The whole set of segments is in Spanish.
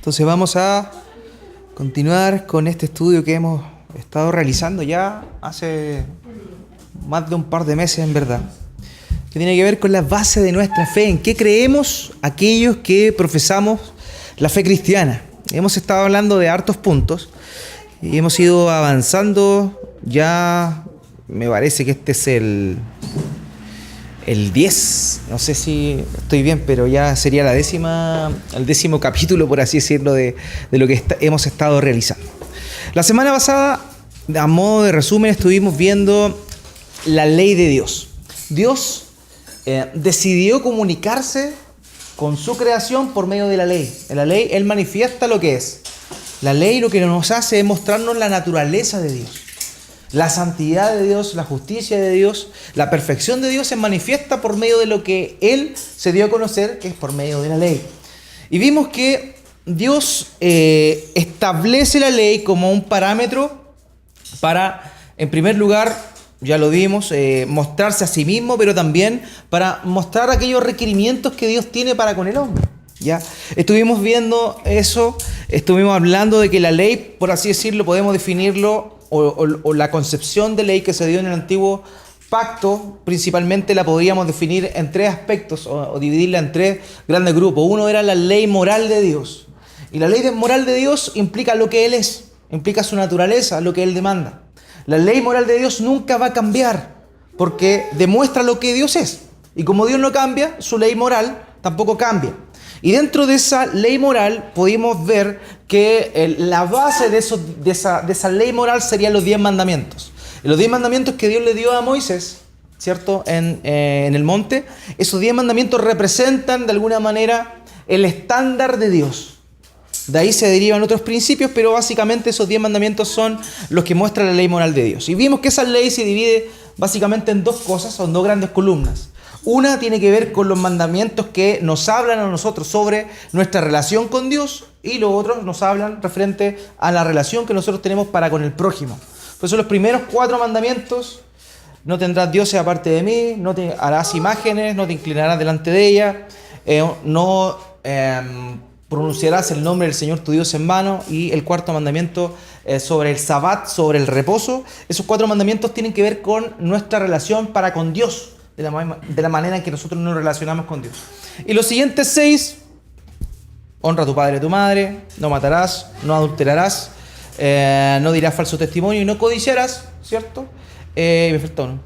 Entonces vamos a continuar con este estudio que hemos estado realizando ya hace más de un par de meses, en verdad, que tiene que ver con la base de nuestra fe, en qué creemos aquellos que profesamos la fe cristiana. Hemos estado hablando de hartos puntos y hemos ido avanzando. Ya me parece que este es el 10, no sé si estoy bien, pero ya sería el 10º capítulo, por así decirlo, de lo que hemos estado realizando. La semana pasada, a modo de resumen, estuvimos viendo la ley de Dios. Dios decidió comunicarse con su creación por medio de la ley. En la ley Él manifiesta lo que es. La ley lo que nos hace es mostrarnos la naturaleza de Dios. La santidad de Dios, la justicia de Dios, la perfección de Dios se manifiesta por medio de lo que Él se dio a conocer, que es por medio de la ley. Y vimos que Dios establece la ley como un parámetro para, en primer lugar, ya lo vimos, mostrarse a sí mismo, pero también para mostrar aquellos requerimientos que Dios tiene para con el hombre. ¿Ya? Estuvimos viendo eso, estuvimos hablando de que la ley, por así decirlo, podemos definirlo, o la concepción de ley que se dio en el antiguo pacto, principalmente la podríamos definir en tres aspectos o dividirla en tres grandes grupos. Uno era la ley moral de Dios. Y la ley moral de Dios implica lo que Él es, implica su naturaleza, lo que Él demanda. La ley moral de Dios nunca va a cambiar porque demuestra lo que Dios es. Y como Dios no cambia, su ley moral tampoco cambia. Y dentro de esa ley moral pudimos ver que la base de esa ley moral serían los 10 mandamientos. Los 10 mandamientos que Dios le dio a Moisés, ¿cierto? En el monte, esos 10 mandamientos representan de alguna manera el estándar de Dios. De ahí se derivan otros principios, pero básicamente esos 10 mandamientos son los que muestran la ley moral de Dios. Y vimos que esa ley se divide básicamente en dos cosas, son dos grandes columnas. Una tiene que ver con los mandamientos que nos hablan a nosotros sobre nuestra relación con Dios, y los otros nos hablan referente a la relación que nosotros tenemos para con el prójimo. Por eso los primeros 4 mandamientos: no tendrás dioses aparte de mí, no te harás imágenes, no te inclinarás delante de ella, no pronunciarás el nombre del Señor tu Dios en vano, y el 4º mandamiento sobre el Sabbat, sobre el reposo. Esos 4 mandamientos tienen que ver con nuestra relación para con Dios, de la manera en que nosotros nos relacionamos con Dios. Y los siguientes 6: honra a tu padre y a tu madre, no matarás, no adulterarás, no dirás falso testimonio y no codiciarás, ¿cierto? Me faltó uno.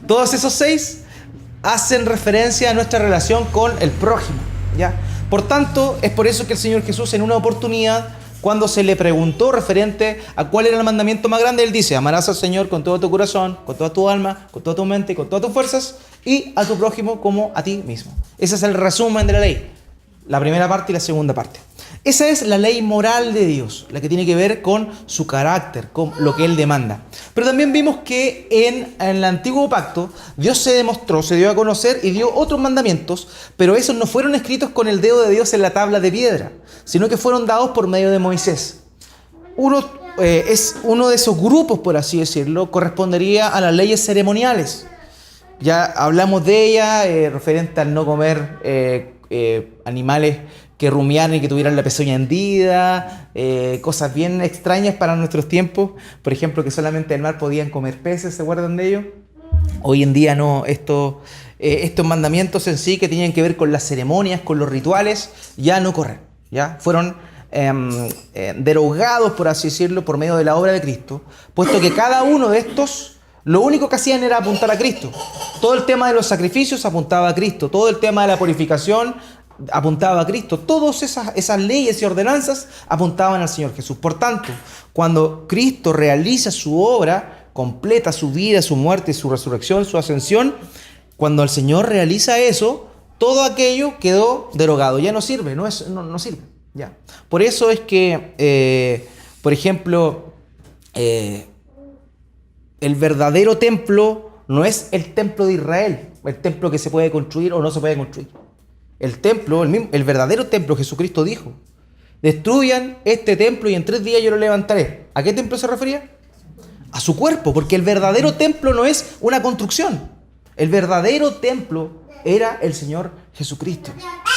Todos esos 6 hacen referencia a nuestra relación con el prójimo, ¿ya? Por tanto, es por eso que el Señor Jesús, en una oportunidad, cuando se le preguntó referente a cuál era el mandamiento más grande, Él dice: amarás al Señor con todo tu corazón, con toda tu alma, con toda tu mente, con todas tus fuerzas, y a tu prójimo como a ti mismo. Ese es el resumen de la ley, la primera parte y la segunda parte. Esa es la ley moral de Dios, la que tiene que ver con su carácter, con lo que Él demanda. Pero también vimos que en el antiguo pacto Dios se demostró, se dio a conocer y dio otros mandamientos, pero esos no fueron escritos con el dedo de Dios en la tabla de piedra, sino que fueron dados por medio de Moisés. Uno de esos grupos, por así decirlo, correspondería a las leyes ceremoniales. Ya hablamos de ella, referente al no comer animales que rumiaran y que tuvieran la pezuña hendida, cosas bien extrañas para nuestros tiempos. Por ejemplo, que solamente en el mar podían comer peces, ¿se acuerdan de ello? Hoy en día no, estos mandamientos en sí que tenían que ver con las ceremonias, con los rituales, ya no corren, ya fueron derogados, por así decirlo, por medio de la obra de Cristo, puesto que cada uno de estos lo único que hacían era apuntar a Cristo. Todo el tema de los sacrificios apuntaba a Cristo, todo el tema de la purificación apuntaba a Cristo. Todas esas leyes y ordenanzas apuntaban al Señor Jesús. Por tanto, cuando Cristo realiza su obra, completa su vida, su muerte, su resurrección, su ascensión, cuando el Señor realiza eso, todo aquello quedó derogado, ya no sirve, no sirve. Ya. Por eso es que, por ejemplo, el verdadero templo no es el templo de Israel, el templo que se puede construir o no se puede construir. El templo, el verdadero templo, Jesucristo dijo: destruyan este templo y en 3 días yo lo levantaré. ¿A qué templo se refería? A su cuerpo, porque el verdadero templo no es una construcción. El verdadero templo era el Señor Jesucristo,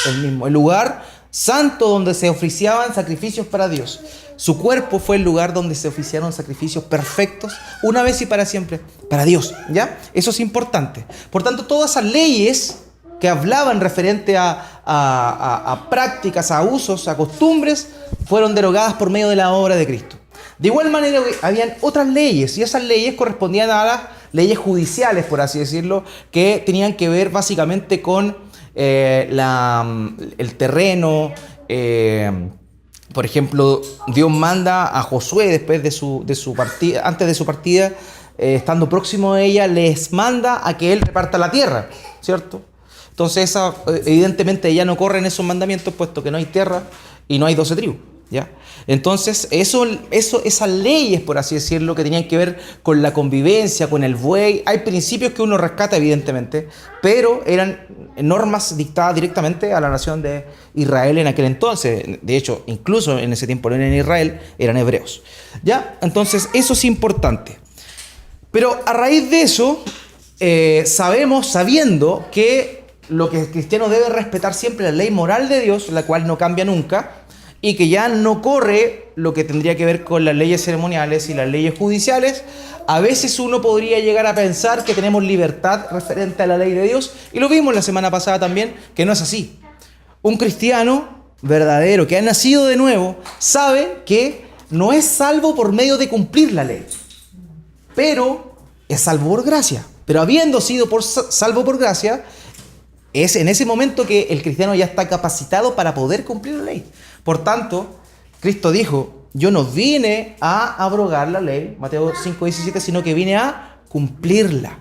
el mismo, el lugar santo donde se oficiaban sacrificios para Dios. Su cuerpo fue el lugar donde se oficiaron sacrificios perfectos, una vez y para siempre, para Dios, ¿ya? Eso es importante. Por tanto, todas esas leyes que hablaban referente a prácticas, a usos, a costumbres, fueron derogadas por medio de la obra de Cristo. De igual manera, habían otras leyes, y esas leyes correspondían a las leyes judiciales, por así decirlo, que tenían que ver básicamente con el terreno. Por ejemplo, Dios manda a Josué después de su partida, antes de su partida, estando próximo a ella, les manda a que él reparta la tierra, ¿cierto? Entonces, evidentemente, ella no corre en esos mandamientos, puesto que no hay tierra y no hay 12 tribus, ¿ya? Entonces, esas leyes, por así decirlo, que tenían que ver con la convivencia, con el buey, hay principios que uno rescata, evidentemente, pero eran normas dictadas directamente a la nación de Israel en aquel entonces. De hecho, incluso en ese tiempo no eran Israel, eran hebreos, ¿ya? Entonces, eso es importante. Pero a raíz de eso, sabiendo que lo que el cristiano debe respetar siempre la ley moral de Dios, la cual no cambia nunca, y que ya no corre lo que tendría que ver con las leyes ceremoniales y las leyes judiciales, a veces uno podría llegar a pensar que tenemos libertad referente a la ley de Dios, y lo vimos la semana pasada también, que no es así. Un cristiano verdadero que ha nacido de nuevo sabe que no es salvo por medio de cumplir la ley, pero es salvo por gracia. Pero habiendo sido salvo por gracia, es en ese momento que el cristiano ya está capacitado para poder cumplir la ley. Por tanto, Cristo dijo, yo no vine a abrogar la ley, Mateo 5:17, sino que vine a cumplirla.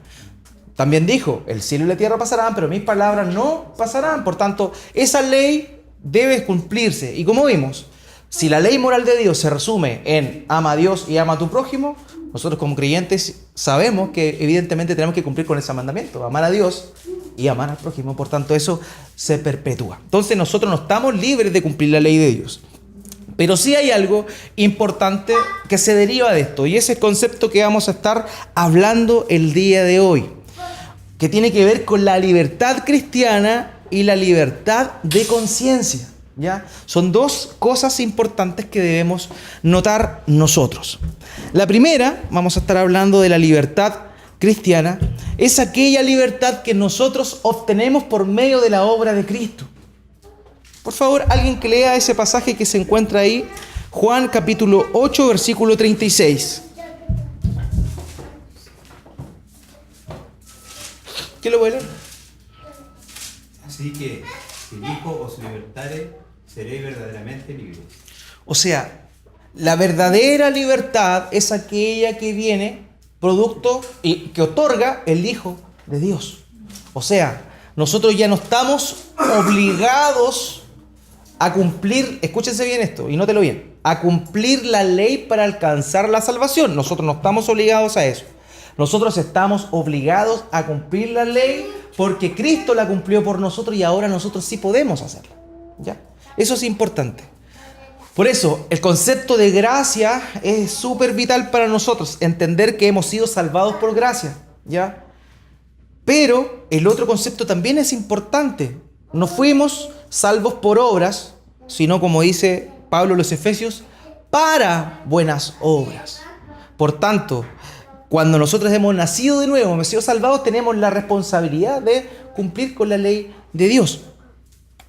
También dijo, el cielo y la tierra pasarán, pero mis palabras no pasarán. Por tanto, esa ley debe cumplirse. Y como vimos, si la ley moral de Dios se resume en ama a Dios y ama a tu prójimo, nosotros como creyentes sabemos que evidentemente tenemos que cumplir con ese mandamiento, amar a Dios y amar al prójimo. Por tanto, eso se perpetúa. Entonces nosotros no estamos libres de cumplir la ley de Dios. Pero sí hay algo importante que se deriva de esto, y ese es el concepto que vamos a estar hablando el día de hoy, que tiene que ver con la libertad cristiana y la libertad de conciencia, ¿ya? Son dos cosas importantes que debemos notar nosotros. La primera, vamos a estar hablando de la libertad cristiana, es aquella libertad que nosotros obtenemos por medio de la obra de Cristo. Por favor, alguien que lea ese pasaje que se encuentra ahí, Juan capítulo 8, versículo 36. ¿Qué lo voy a leer? Así que, si el Hijo os libertare, seréis verdaderamente libres. O sea, la verdadera libertad es aquella que viene producto y que otorga el Hijo de Dios. O sea, nosotros ya no estamos obligados a cumplir, escúchense bien esto y nótelo bien, a cumplir la ley para alcanzar la salvación. Nosotros no estamos obligados a eso. Nosotros estamos obligados a cumplir la ley porque Cristo la cumplió por nosotros y ahora nosotros sí podemos hacerla, ¿ya? Eso es importante. Por eso, el concepto de gracia es súper vital para nosotros, entender que hemos sido salvados por gracia, ¿ya? Pero el otro concepto también es importante. No fuimos salvos por obras, sino, como dice Pablo en los Efesios, para buenas obras. Por tanto, cuando nosotros hemos nacido de nuevo, hemos sido salvados, tenemos la responsabilidad de cumplir con la ley de Dios.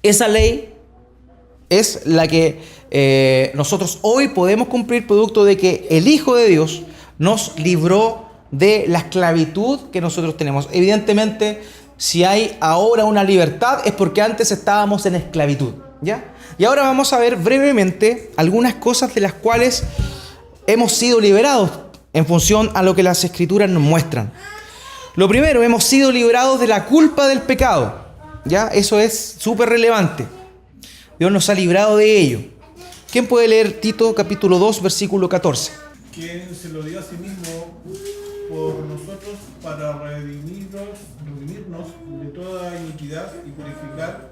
Esa ley es la que nosotros hoy podemos cumplir producto de que el Hijo de Dios nos libró de la esclavitud que nosotros tenemos. Evidentemente, si hay ahora una libertad es porque antes estábamos en esclavitud, ¿ya? Y ahora vamos a ver brevemente algunas cosas de las cuales hemos sido liberados en función a lo que las Escrituras nos muestran. Lo primero, hemos sido liberados de la culpa del pecado, ¿ya? Eso es súper relevante. Dios nos ha librado de ello. ¿Quién puede leer Tito capítulo 2, versículo 14? Quien se lo dio a sí mismo por nosotros para redimirnos de toda iniquidad y purificar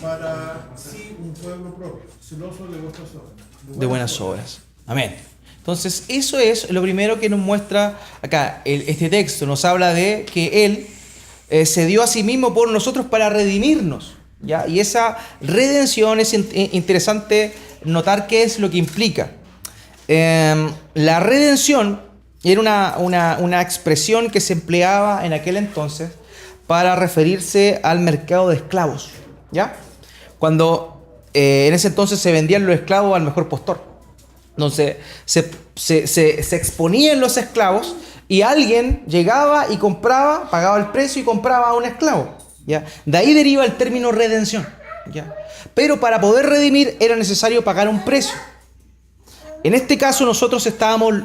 para sí un pueblo propio, celoso de vuestras obras. De buenas obras. Amén. Entonces, eso es lo primero que nos muestra acá. Este texto nos habla de que Él se dio a sí mismo por nosotros para redimirnos, ¿ya? Y esa redención es interesante notar qué es lo que implica. La redención era una expresión que se empleaba en aquel entonces para referirse al mercado de esclavos, ¿ya? Cuando en ese entonces se vendían los esclavos al mejor postor. Entonces se exponían los esclavos y alguien llegaba y compraba, pagaba el precio y compraba a un esclavo, ¿ya? De ahí deriva el término redención, ¿ya? Pero para poder redimir era necesario pagar un precio. En este caso nosotros estábamos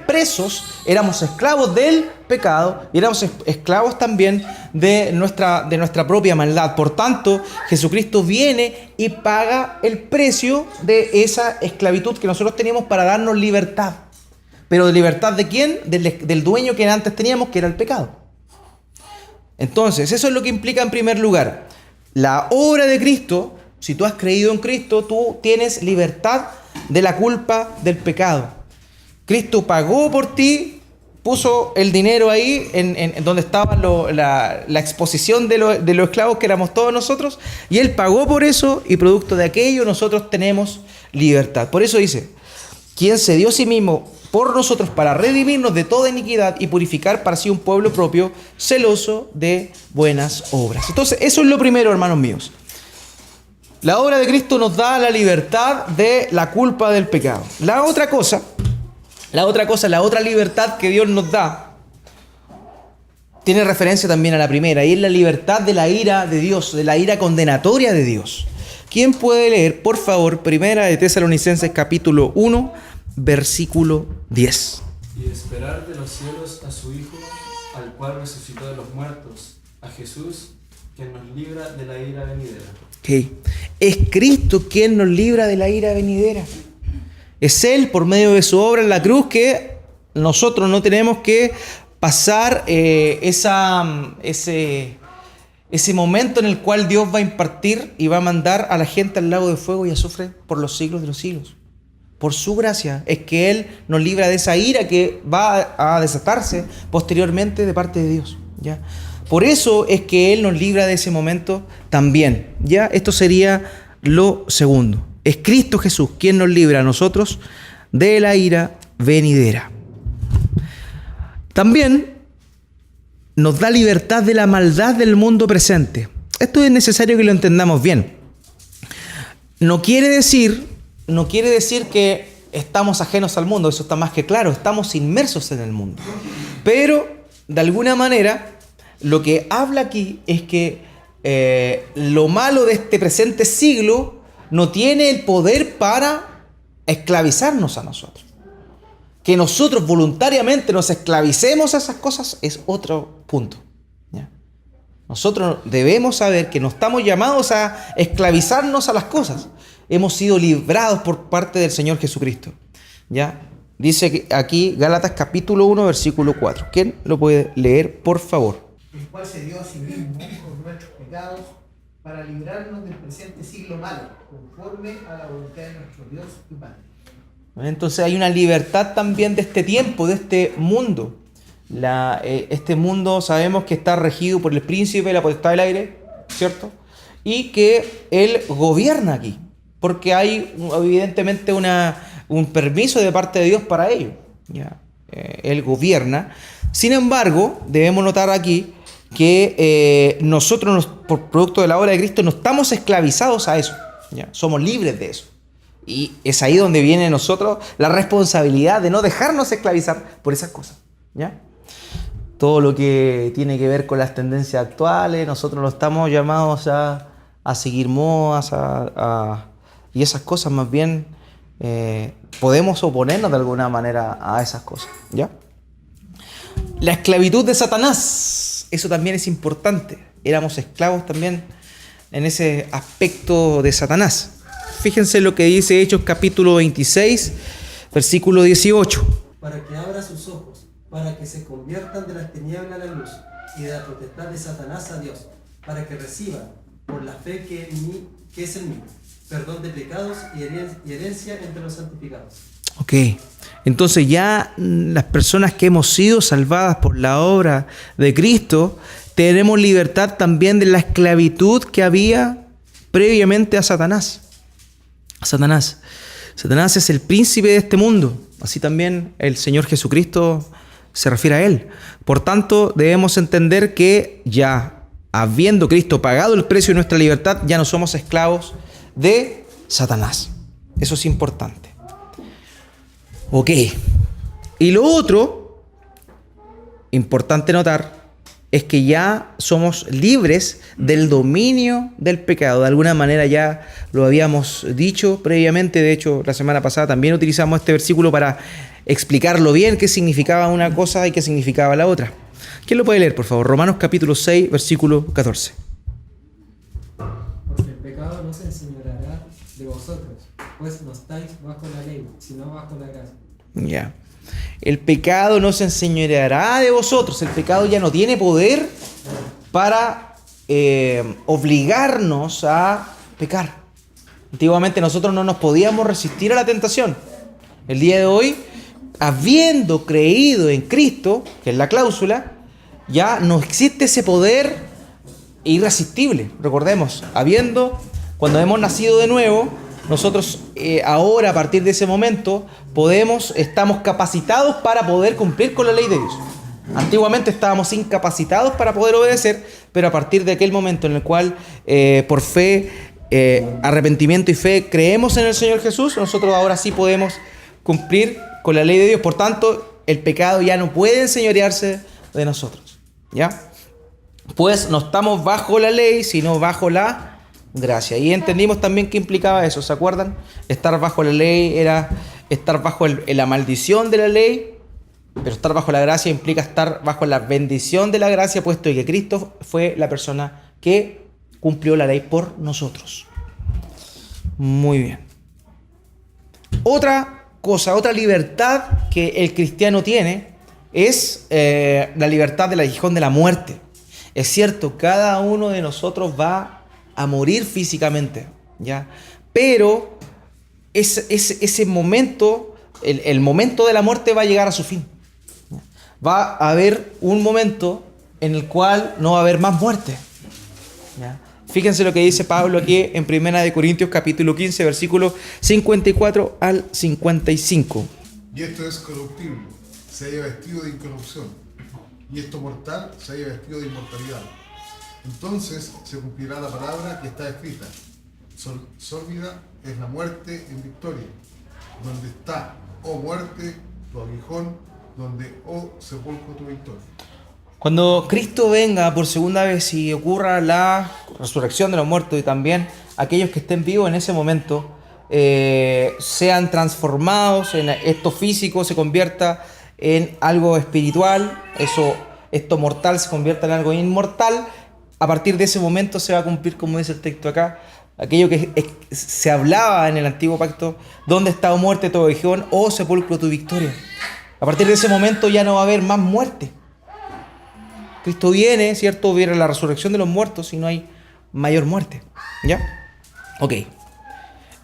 presos, éramos esclavos del pecado y éramos esclavos también de nuestra propia maldad. Por tanto, Jesucristo viene y paga el precio de esa esclavitud que nosotros teníamos para darnos libertad. ¿Pero de libertad de quién? Del dueño que antes teníamos, que era el pecado. Entonces, eso es lo que implica en primer lugar. La obra de Cristo, si tú has creído en Cristo, tú tienes libertad de la culpa del pecado. Cristo pagó por ti, puso el dinero ahí en donde estaba la exposición de los esclavos que éramos todos nosotros, y Él pagó por eso, y producto de aquello nosotros tenemos libertad. Por eso dice, quien se dio a sí mismo por nosotros para redimirnos de toda iniquidad y purificar para sí un pueblo propio, celoso de buenas obras. Entonces, eso es lo primero, hermanos míos. La obra de Cristo nos da la libertad de la culpa del pecado. La otra libertad que Dios nos da, tiene referencia también a la primera, y es la libertad de la ira de Dios, de la ira condenatoria de Dios. ¿Quién puede leer, por favor, Primera de Tesalonicenses capítulo 1, versículo 10? Y esperar de los cielos a su Hijo, al cual resucitó de los muertos, a Jesús, quien nos libra de la ira venidera. Okay. Es Cristo quien nos libra de la ira venidera. Es Él, por medio de su obra en la cruz, que nosotros no tenemos que pasar ese momento en el cual Dios va a impartir y va a mandar a la gente al lago de fuego y azufre por los siglos de los siglos. Por su gracia es que Él nos libra de esa ira que va a desatarse posteriormente de parte de Dios, ¿ya? Por eso es que Él nos libra de ese momento también, ¿ya? Esto sería lo segundo. Es Cristo Jesús quien nos libra a nosotros de la ira venidera. También nos da libertad de la maldad del mundo presente. Esto es necesario que lo entendamos bien. No quiere decir que estamos ajenos al mundo, eso está más que claro, estamos inmersos en el mundo. Pero, de alguna manera, lo que habla aquí es que lo malo de este presente siglo no tiene el poder para esclavizarnos a nosotros. Que nosotros voluntariamente nos esclavicemos a esas cosas es otro punto, ¿ya? Nosotros debemos saber que no estamos llamados a esclavizarnos a las cosas. Hemos sido librados por parte del Señor Jesucristo, ¿ya? Dice aquí Gálatas capítulo 1, versículo 4. ¿Quién lo puede leer, por favor? El cual se dio a sí mismo por nuestros pecados para librarnos del presente siglo malo, conforme a la voluntad de nuestro Dios y Padre. Entonces hay una libertad también de este tiempo, de este mundo. Este mundo sabemos que está regido por el príncipe de la potestad del aire, ¿cierto? Y que Él gobierna aquí, porque hay evidentemente un permiso de parte de Dios para ello, ¿ya? Él gobierna. Sin embargo, debemos notar aquí que nosotros, por producto de la obra de Cristo, no estamos esclavizados a eso, ¿ya? Somos libres de eso. Y es ahí donde viene nosotros la responsabilidad de no dejarnos esclavizar por esas cosas, ¿ya? Todo lo que tiene que ver con las tendencias actuales, nosotros no estamos llamados a seguir modas y esas cosas. Más bien podemos oponernos de alguna manera a esas cosas, ¿ya? La esclavitud de Satanás, eso también es importante. Éramos esclavos también en ese aspecto de Satanás. Fíjense lo que dice Hechos capítulo 26, versículo 18. Para que abra sus ojos, para que se conviertan de las tinieblas a la luz y de la potestad de Satanás a Dios, para que reciban, por la fe que es en mí, perdón de pecados y herencia entre los santificados. Ok, entonces ya las personas que hemos sido salvadas por la obra de Cristo, tenemos libertad también de la esclavitud que había previamente a Satanás. Satanás es el príncipe de este mundo. Así también el Señor Jesucristo se refiere a él. Por tanto, debemos entender que ya habiendo Cristo pagado el precio de nuestra libertad, ya no somos esclavos de Satanás. Eso es importante. Ok. Y lo otro, importante notar, es que ya somos libres del dominio del pecado. De alguna manera ya lo habíamos dicho previamente. De hecho, la semana pasada también utilizamos este versículo para explicarlo bien, qué significaba una cosa y qué significaba la otra. ¿Quién lo puede leer, por favor? Romanos capítulo 6, versículo 14. Porque el pecado no se enseñoreará de vosotros, pues no estáis bajo la ley, sino bajo la gracia. Ya. El pecado no se enseñoreará de vosotros. El pecado ya no tiene poder para obligarnos a pecar. Antiguamente nosotros no nos podíamos resistir a la tentación. El día de hoy, habiendo creído en Cristo, que es la cláusula, ya no existe ese poder irresistible. Recordemos, cuando hemos nacido de nuevo, nosotros ahora, a partir de ese momento, estamos capacitados para poder cumplir con la ley de Dios. Antiguamente estábamos incapacitados para poder obedecer, pero a partir de aquel momento en el cual por fe, arrepentimiento y fe creemos en el Señor Jesús, nosotros ahora sí podemos cumplir con la ley de Dios. Por tanto, el pecado ya no puede enseñorearse de nosotros, ¿ya? Pues no estamos bajo la ley, sino bajo la gracia. Y entendimos también qué implicaba eso, ¿se acuerdan? Estar bajo la ley era estar bajo la maldición de la ley, pero estar bajo la gracia implica estar bajo la bendición de la gracia, puesto que Cristo fue la persona que cumplió la ley por nosotros. Muy bien. Otra cosa, otra libertad que el cristiano tiene es la libertad del aguijón de la muerte. Es cierto, cada uno de nosotros va a morir físicamente, ¿ya? Pero ese momento, el momento de la muerte va a llegar a su fin. Va a haber un momento en el cual no va a haber más muerte, ¿ya? Fíjense lo que dice Pablo aquí en 1 Corintios capítulo 15, versículos 54 al 55. Y esto es corruptible, se haya vestido de incorrupción, y esto mortal se haya vestido de inmortalidad. Entonces se cumplirá la palabra que está escrita: sórdida es la muerte en victoria. Donde está, oh muerte, tu aguijón, donde, oh sepulcro, tu victoria. Cuando Cristo venga por segunda vez y ocurra la resurrección de los muertos, y también aquellos que estén vivos en ese momento sean transformados en esto físico, se convierta en algo espiritual, esto mortal se convierta en algo inmortal, a partir de ese momento se va a cumplir, como dice el texto acá, aquello que se hablaba en el antiguo pacto: ¿dónde está, oh muerte, tu aguijón, oh sepulcro, tu victoria? A partir de ese momento ya no va a haber más muerte. Cristo viene, ¿cierto? Viene la resurrección de los muertos y no hay mayor muerte, ¿ya? Ok.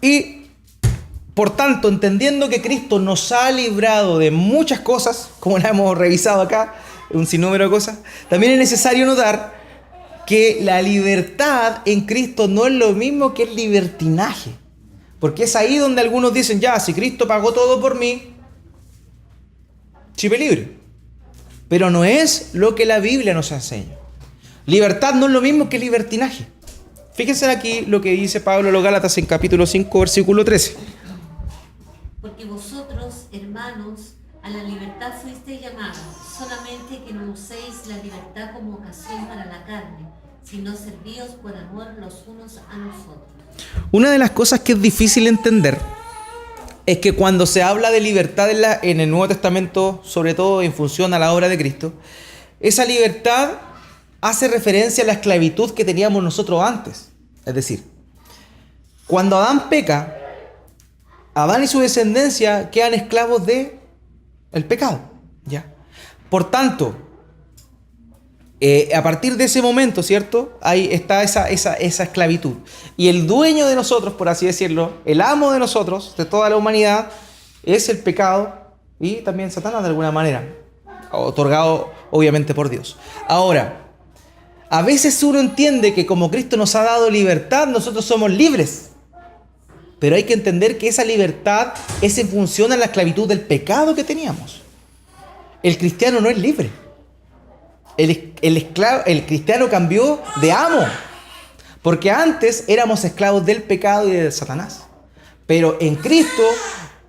Y, por tanto, entendiendo que Cristo nos ha librado de muchas cosas, como la hemos revisado acá, un sinnúmero de cosas, también es necesario notar que la libertad en Cristo no es lo mismo que el libertinaje. Porque es ahí donde algunos dicen: ya, si Cristo pagó todo por mí, chipe libre. Pero no es lo que la Biblia nos enseña. Libertad no es lo mismo que libertinaje. Fíjense aquí lo que dice Pablo a los Gálatas en capítulo 5, versículo 13. Porque vosotros, hermanos, a la libertad fuisteis llamados, solamente que no uséis la libertad como ocasión para la carne, sino servíos por amor los unos a nosotros. Una de las cosas que es difícil entender es que cuando se habla de libertad en el Nuevo Testamento, sobre todo en función a la obra de Cristo, esa libertad hace referencia a la esclavitud que teníamos nosotros antes. Es decir, cuando Adán peca, Adán y su descendencia quedan esclavos del pecado, ¿ya? Por tanto, a partir de ese momento, ¿cierto? Ahí está esa esclavitud. Y el dueño de nosotros, por así decirlo, el amo de nosotros, de toda la humanidad, es el pecado y también Satanás de alguna manera, otorgado obviamente por Dios. Ahora, A veces uno entiende que como Cristo nos ha dado libertad, nosotros somos libres. Pero hay que entender que esa libertad es en función a la esclavitud del pecado que teníamos. El cristiano no es libre. El cristiano cambió de amo. Porque antes éramos esclavos del pecado y de Satanás. Pero en Cristo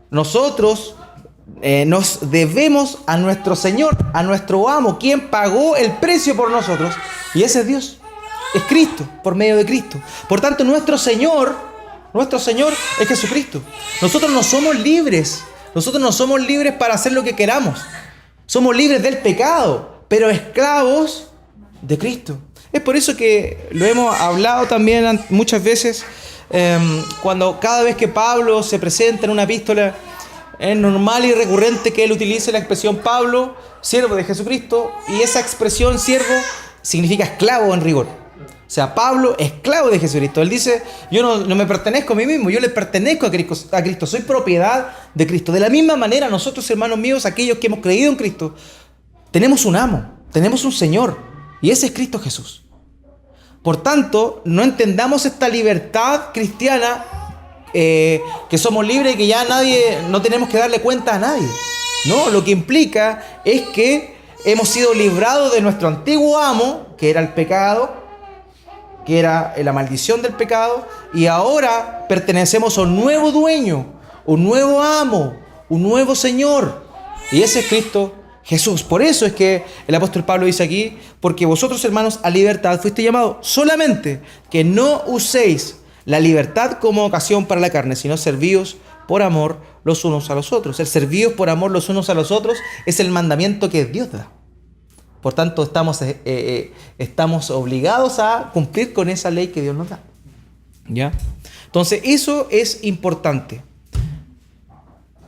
nosotros nos debemos a nuestro Señor, a nuestro amo, quien pagó el precio por nosotros. Y ese es Dios. Es Cristo, por medio de Cristo. Por tanto, nuestro Señor es Jesucristo. Nosotros no somos libres. Nosotros no somos libres para hacer lo que queramos. Somos libres del pecado, pero esclavos de Cristo. Es por eso que lo hemos hablado también muchas veces, cuando cada vez que Pablo se presenta en una epístola, es normal y recurrente que él utilice la expresión Pablo, siervo de Jesucristo, y esa expresión siervo significa esclavo en rigor. O sea, Pablo, esclavo de Jesucristo. Él dice, yo no me pertenezco a mí mismo, yo le pertenezco a Cristo, soy propiedad de Cristo. De la misma manera, nosotros, hermanos míos, aquellos que hemos creído en Cristo, tenemos un amo, tenemos un Señor, y ese es Cristo Jesús. Por tanto, no entendamos esta libertad cristiana, que somos libres y que ya no tenemos que darle cuenta a nadie. No, lo que implica es que hemos sido librados de nuestro antiguo amo, que era el pecado, que era la maldición del pecado, y ahora pertenecemos a un nuevo dueño, un nuevo amo, un nuevo Señor, y ese es Cristo Jesús. Por eso es que el apóstol Pablo dice aquí, porque vosotros, hermanos, a libertad fuiste llamados, solamente que no uséis la libertad como ocasión para la carne, sino servíos por amor los unos a los otros. El servíos por amor los unos a los otros es el mandamiento que Dios da. Por tanto, estamos obligados a cumplir con esa ley que Dios nos da. ¿Ya? Entonces, eso es importante.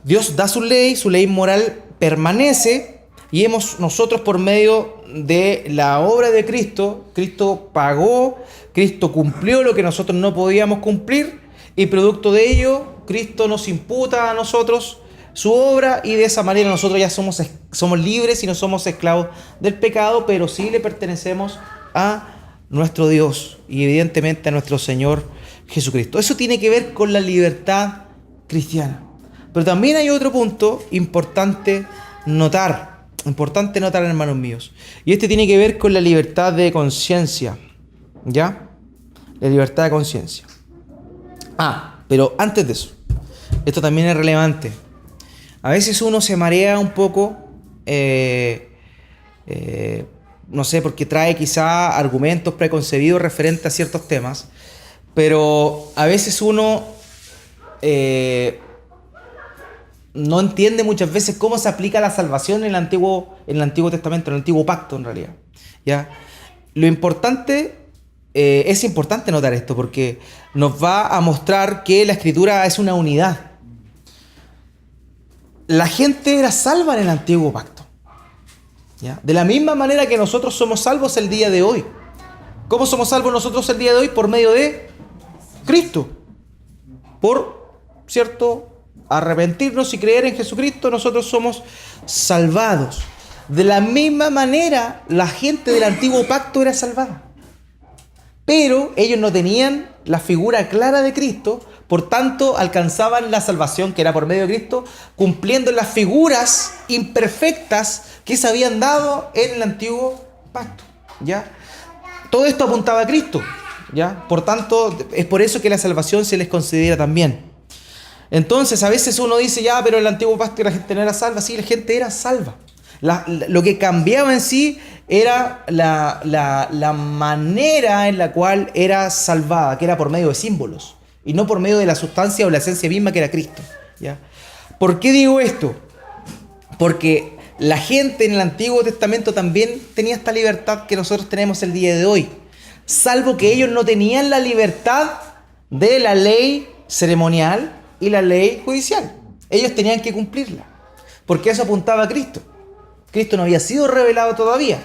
Dios da su ley moral permanece, y nosotros por medio de la obra de Cristo, Cristo pagó, Cristo cumplió lo que nosotros no podíamos cumplir, y producto de ello, Cristo nos imputa a nosotros su obra, y de esa manera nosotros ya somos libres y no somos esclavos del pecado, pero sí le pertenecemos a nuestro Dios y evidentemente a nuestro Señor Jesucristo. Eso tiene que ver con la libertad cristiana. Pero también hay otro punto importante notar, hermanos míos, y este tiene que ver con la libertad de conciencia. ¿Ya? La libertad de conciencia. Pero antes de eso, esto también es relevante. A veces uno se marea un poco, no sé, porque trae quizá argumentos preconcebidos referentes a ciertos temas, pero a veces uno no entiende muchas veces cómo se aplica la salvación en el Antiguo Testamento, en el Antiguo Pacto en realidad. ¿Ya? Lo importante, es importante notar esto porque nos va a mostrar que la Escritura es una unidad. La gente era salva en el Antiguo Pacto, ¿ya? De la misma manera que nosotros somos salvos el día de hoy. ¿Cómo somos salvos nosotros el día de hoy? Por medio de Cristo. Por, ¿cierto?, arrepentirnos y creer en Jesucristo, nosotros somos salvados. De la misma manera, la gente del Antiguo Pacto era salvada. Pero ellos no tenían la figura clara de Cristo, por tanto alcanzaban la salvación que era por medio de Cristo, cumpliendo las figuras imperfectas que se habían dado en el Antiguo Pacto. ¿Ya? Todo esto apuntaba a Cristo. ¿Ya? Por tanto, es por eso que la salvación se les considera también. Entonces, a veces uno dice, ya, pero en el Antiguo Pacto la gente no era salva. Sí, la gente era salva. Lo que cambiaba en sí era la manera en la cual era salvada, que era por medio de símbolos, y no por medio de la sustancia o la esencia misma que era Cristo. ¿Ya? ¿Por qué digo esto? Porque la gente en el Antiguo Testamento también tenía esta libertad que nosotros tenemos el día de hoy, salvo que ellos no tenían la libertad de la ley ceremonial y la ley judicial. Ellos tenían que cumplirla, porque eso apuntaba a Cristo. Cristo no había sido revelado todavía,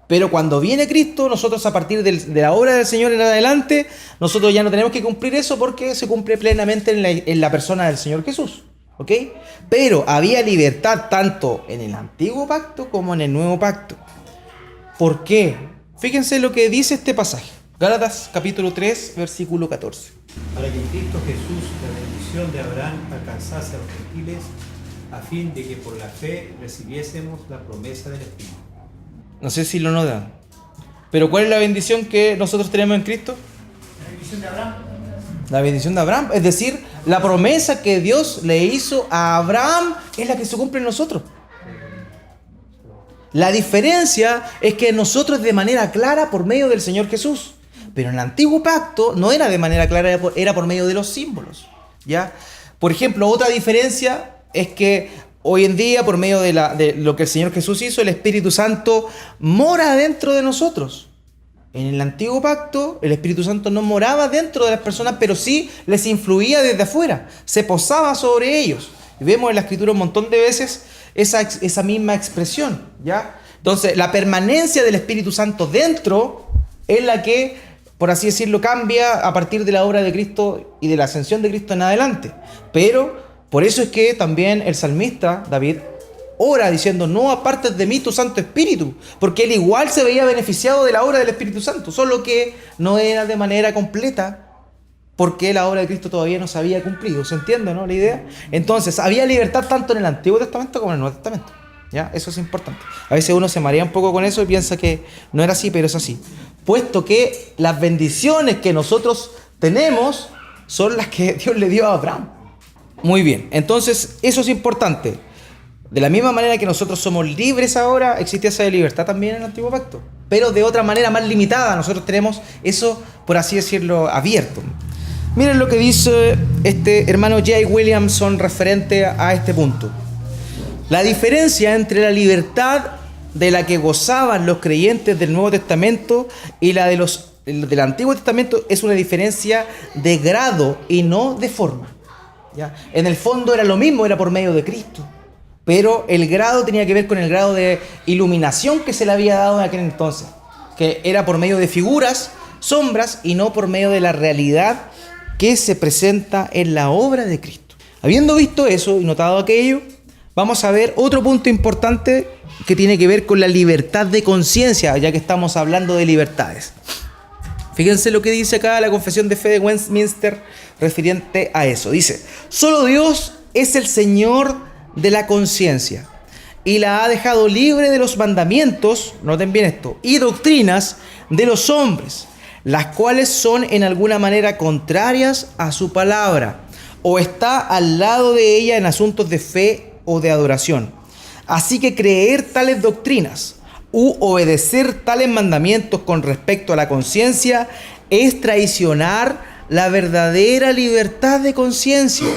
pero cuando viene Cristo, nosotros a partir de la obra del Señor en adelante, nosotros ya no tenemos que cumplir eso porque se cumple plenamente en la persona del Señor Jesús. ¿Ok? Pero había libertad tanto en el Antiguo Pacto como en el Nuevo Pacto. ¿Por qué? Fíjense lo que dice este pasaje. Gálatas capítulo 3, versículo 14. Para que en Cristo Jesús la bendición de Abraham alcanzase a los gentiles, a fin de que por la fe recibiésemos la promesa del Espíritu. No sé si lo notan. Pero ¿cuál es la bendición que nosotros tenemos en Cristo? La bendición de Abraham. La bendición de Abraham. Es decir, la promesa que Dios le hizo a Abraham es la que se cumple en nosotros. La diferencia es que nosotros de manera clara por medio del Señor Jesús. Pero en el antiguo pacto no era de manera clara, era por medio de los símbolos. ¿Ya? Por ejemplo, otra diferencia es que hoy en día, por medio de lo que el Señor Jesús hizo, el Espíritu Santo mora dentro de nosotros. En el antiguo pacto, el Espíritu Santo no moraba dentro de las personas, pero sí les influía desde afuera, se posaba sobre ellos. Y vemos en la Escritura un montón de veces esa misma expresión, ¿ya? Entonces, la permanencia del Espíritu Santo dentro es la que, por así decirlo, cambia a partir de la obra de Cristo y de la ascensión de Cristo en adelante. Pero por eso es que también el salmista David ora diciendo: no apartes de mí tu Santo Espíritu, porque él igual se veía beneficiado de la obra del Espíritu Santo, solo que no era de manera completa, porque la obra de Cristo todavía no se había cumplido. ¿Se entiende, no, la idea? Entonces, había libertad tanto en el Antiguo Testamento como en el Nuevo Testamento. ¿Ya? Eso es importante. A veces uno se marea un poco con eso y piensa que no era así, pero es así. Puesto que las bendiciones que nosotros tenemos son las que Dios le dio a Abraham. Muy bien, entonces eso es importante. De la misma manera que nosotros somos libres ahora, existe esa libertad también en el Antiguo Pacto, pero de otra manera más limitada. Nosotros tenemos eso, por así decirlo, abierto. Miren lo que dice este hermano J. Williamson referente a este punto. La diferencia entre la libertad de la que gozaban los creyentes del Nuevo Testamento y la del Antiguo Testamento es una diferencia de grado y no de forma. ¿Ya? En el fondo era lo mismo, era por medio de Cristo, pero el grado tenía que ver con el grado de iluminación que se le había dado en aquel entonces, que era por medio de figuras, sombras, y no por medio de la realidad que se presenta en la obra de Cristo. Habiendo visto eso y notado aquello, vamos a ver otro punto importante que tiene que ver con la libertad de conciencia, ya que estamos hablando de libertades. Fíjense lo que dice acá la Confesión de Fe de Westminster referente a eso. Dice: solo Dios es el Señor de la conciencia y la ha dejado libre de los mandamientos, noten bien esto, y doctrinas de los hombres, las cuales son en alguna manera contrarias a su palabra, o está al lado de ella en asuntos de fe o de adoración. Así que creer tales doctrinas u obedecer tales mandamientos con respecto a la conciencia es traicionar la verdadera libertad de conciencia,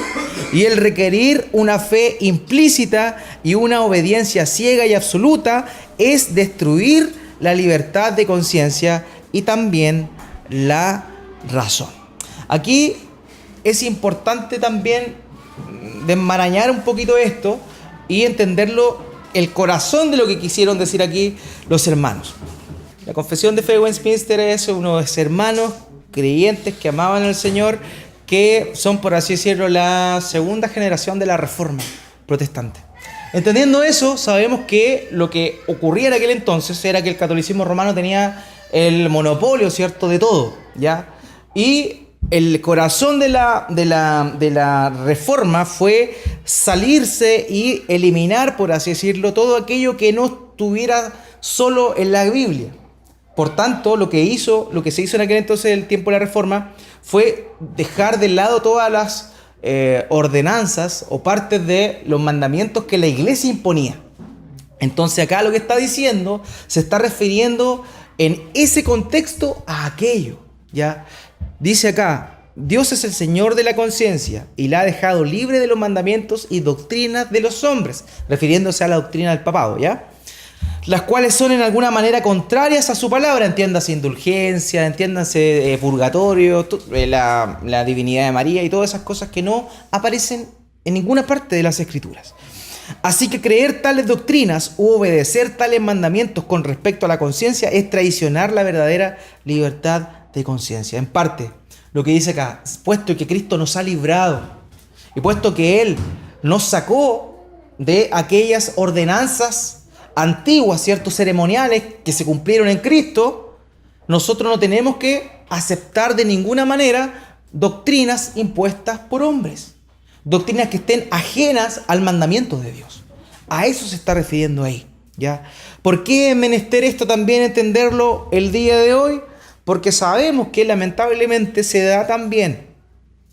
y el requerir una fe implícita y una obediencia ciega y absoluta es destruir la libertad de conciencia y también la razón. Aquí es importante también desmarañar un poquito esto y entenderlo, el corazón de lo que quisieron decir aquí los hermanos. La Confesión de Fe de Westminster es unos hermanos creyentes que amaban al Señor, que son, por así decirlo, la segunda generación de la Reforma protestante. Entendiendo eso, sabemos que lo que ocurría en aquel entonces era que el catolicismo romano tenía el monopolio, ¿cierto?, de todo, ¿ya? Y el corazón de la Reforma fue salirse y eliminar, por así decirlo, todo aquello que no estuviera solo en la Biblia. Por tanto, lo que se hizo en aquel entonces, el tiempo de la Reforma, fue dejar de lado todas las ordenanzas o partes de los mandamientos que la Iglesia imponía. Entonces acá lo que está diciendo se está refiriendo en ese contexto a aquello, ¿ya? Dice acá: Dios es el Señor de la conciencia y la ha dejado libre de los mandamientos y doctrinas de los hombres, refiriéndose a la doctrina del papado, ¿ya? Las cuales son en alguna manera contrarias a su palabra, entiéndase indulgencia, entiéndase purgatorio, la divinidad de María y todas esas cosas que no aparecen en ninguna parte de las Escrituras. Así que creer tales doctrinas u obedecer tales mandamientos con respecto a la conciencia es traicionar la verdadera libertad de conciencia. En parte, lo que dice acá: puesto que Cristo nos ha librado y puesto que Él nos sacó de aquellas ordenanzas antiguas, ciertos ceremoniales que se cumplieron en Cristo, nosotros no tenemos que aceptar de ninguna manera doctrinas impuestas por hombres. Doctrinas que estén ajenas al mandamiento de Dios. A eso se está refiriendo ahí, ¿ya? ¿Por qué es menester esto también entenderlo el día de hoy? Porque sabemos que lamentablemente se da también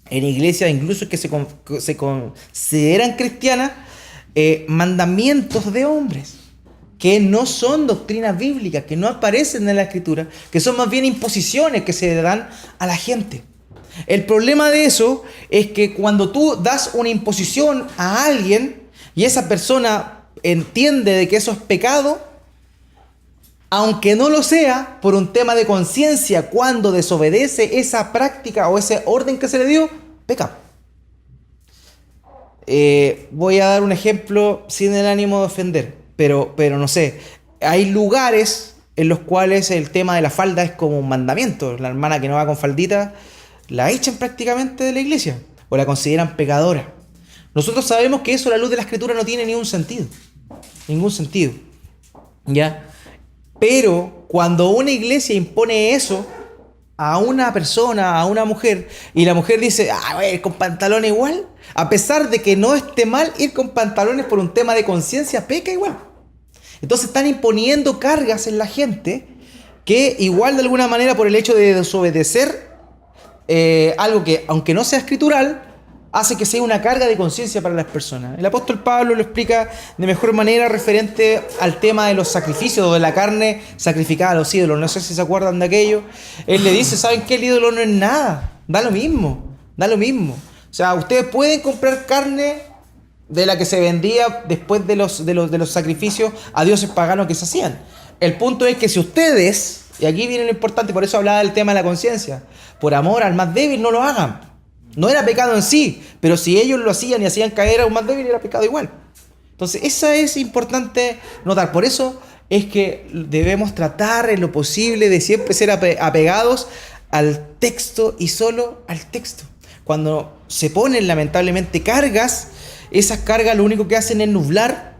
en iglesias, incluso que se consideran cristianas, mandamientos de hombres que no son doctrinas bíblicas, que no aparecen en la Escritura, que son más bien imposiciones que se dan a la gente. El problema de eso es que cuando tú das una imposición a alguien y esa persona entiende de que eso es pecado, aunque no lo sea, por un tema de conciencia, cuando desobedece esa práctica o ese orden que se le dio, peca. Voy a dar un ejemplo sin el ánimo de ofender, pero no sé, hay lugares en los cuales el tema de la falda es como un mandamiento. La hermana que no va con faldita la echan prácticamente de la iglesia o la consideran pecadora. Nosotros sabemos que eso a la luz de la Escritura no tiene ningún sentido, ¿ya? Pero cuando una iglesia impone eso a una persona, a una mujer, y la mujer dice, voy a ir con pantalones igual, a pesar de que no esté mal ir con pantalones por un tema de conciencia, peca igual. Entonces están imponiendo cargas en la gente que igual de alguna manera por el hecho de desobedecer algo que, aunque no sea escritural, hace que sea una carga de conciencia para las personas. El apóstol Pablo lo explica de mejor manera referente al tema de los sacrificios o de la carne sacrificada a los ídolos. No sé si se acuerdan de aquello. Él le dice, ¿saben qué? El ídolo no es nada. Da lo mismo. O sea, ustedes pueden comprar carne de la que se vendía después de los sacrificios a dioses paganos que se hacían. El punto es que si ustedes, y aquí viene lo importante, por eso hablaba del tema de la conciencia, por amor al más débil no lo hagan. No era pecado en sí, pero si ellos lo hacían y hacían caer a un más débil, era pecado igual. Entonces, eso es importante notar. Por eso es que debemos tratar en lo posible de siempre ser apegados al texto y solo al texto. Cuando se ponen lamentablemente cargas, esas cargas lo único que hacen es nublar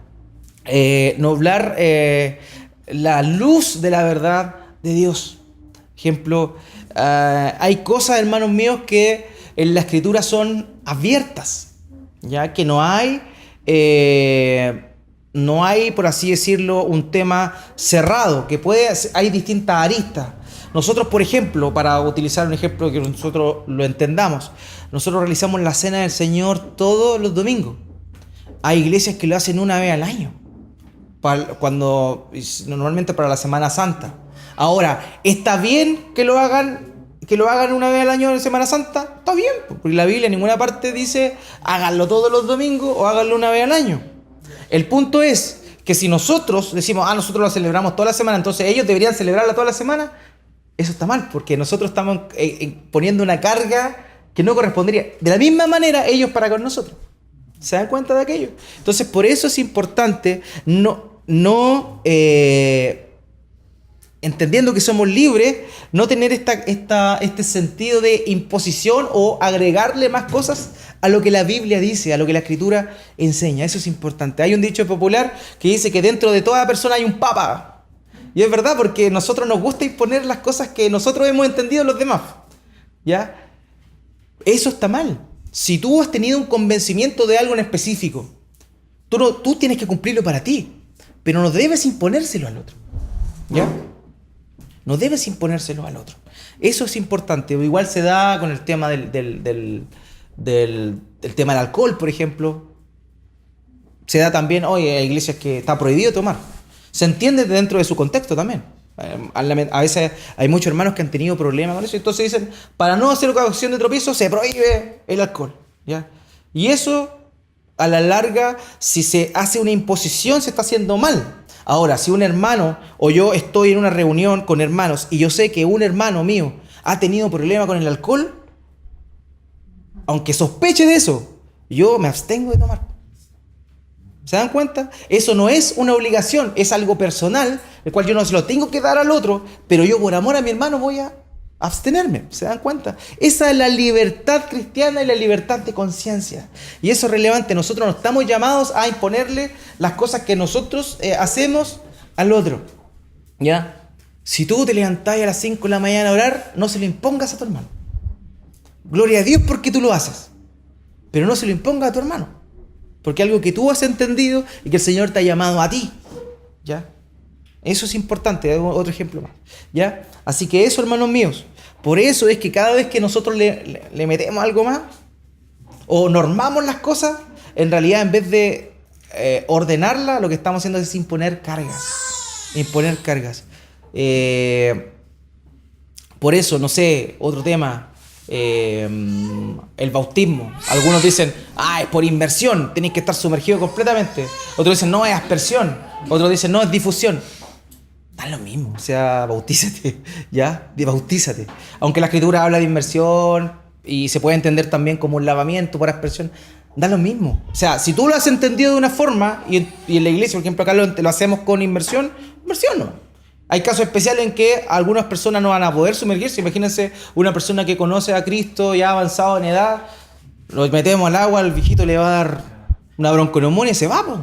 la luz de la verdad de Dios. Ejemplo, hay cosas, hermanos míos, que en la Escritura son abiertas, ya que no hay, por así decirlo, un tema cerrado, que hay distintas aristas. Nosotros, por ejemplo, para utilizar un ejemplo que nosotros lo entendamos, nosotros realizamos la Cena del Señor todos los domingos. Hay iglesias que lo hacen una vez al año, normalmente para la Semana Santa. Ahora, ¿está bien que lo hagan una vez al año en Semana Santa? Está bien, porque la Biblia en ninguna parte dice háganlo todos los domingos o háganlo una vez al año. El punto es que si nosotros decimos, nosotros lo celebramos toda la semana, entonces ellos deberían celebrarla toda la semana, eso está mal, porque nosotros estamos poniendo una carga que no correspondería. De la misma manera, ellos para con nosotros. ¿Se dan cuenta de aquello? Entonces, por eso es importante entendiendo que somos libres, no tener este sentido de imposición o agregarle más cosas a lo que la Biblia dice, a lo que la Escritura enseña. Eso es importante. Hay un dicho popular que dice que dentro de toda persona hay un papa. Y es verdad, porque a nosotros nos gusta imponer las cosas que nosotros hemos entendido a los demás. ¿Ya? Eso está mal. Si tú has tenido un convencimiento de algo en específico, tú tienes que cumplirlo para ti, pero no debes imponérselo al otro. ¿Ya? No debes imponérselo al otro. Eso es importante. Igual se da con el tema del tema del alcohol, por ejemplo. Se da también, hay iglesias que está prohibido tomar. Se entiende dentro de su contexto también. A veces hay muchos hermanos que han tenido problemas con eso. Entonces dicen, para no hacer ocasión de tropiezo, se prohíbe el alcohol. ¿Ya? Y eso, a la larga, si se hace una imposición, se está haciendo mal. Ahora, si un hermano o yo estoy en una reunión con hermanos y yo sé que un hermano mío ha tenido problema con el alcohol, aunque sospeche de eso, yo me abstengo de tomar. ¿Se dan cuenta? Eso no es una obligación, es algo personal, el cual yo no se lo tengo que dar al otro, pero yo por amor a mi hermano voy a abstenerme. ¿Se dan cuenta? Esa es la libertad cristiana y la libertad de conciencia. Y eso es relevante. Nosotros no estamos llamados a imponerle las cosas que nosotros hacemos al otro. ¿Ya? Si tú te levantás a las 5 de la mañana a orar, no se lo impongas a tu hermano. Gloria a Dios porque tú lo haces. Pero no se lo impongas a tu hermano. Porque es algo que tú has entendido y que el Señor te ha llamado a ti. ¿Ya? Eso es importante, otro ejemplo más. ¿Ya? Así que eso, hermanos míos, por eso es que cada vez que nosotros le metemos algo más o normamos las cosas, en realidad en vez de ordenarla, lo que estamos haciendo es imponer cargas. Imponer cargas. Por eso, no sé, otro tema, el bautismo. Algunos dicen, es por inmersión, tenéis que estar sumergido completamente. Otros dicen, no, es aspersión. Otros dicen, no, es difusión. Da lo mismo, o sea, bautízate, ¿ya? Bautízate. Aunque la Escritura habla de inmersión y se puede entender también como un lavamiento por aspersión, da lo mismo. O sea, si tú lo has entendido de una forma y en la iglesia, por ejemplo, acá lo hacemos con inmersión no. Hay casos especiales en que algunas personas no van a poder sumergirse. Imagínense una persona que conoce a Cristo ya avanzado en edad, lo metemos al agua, el viejito le va a dar una bronconeumonía y se va, po.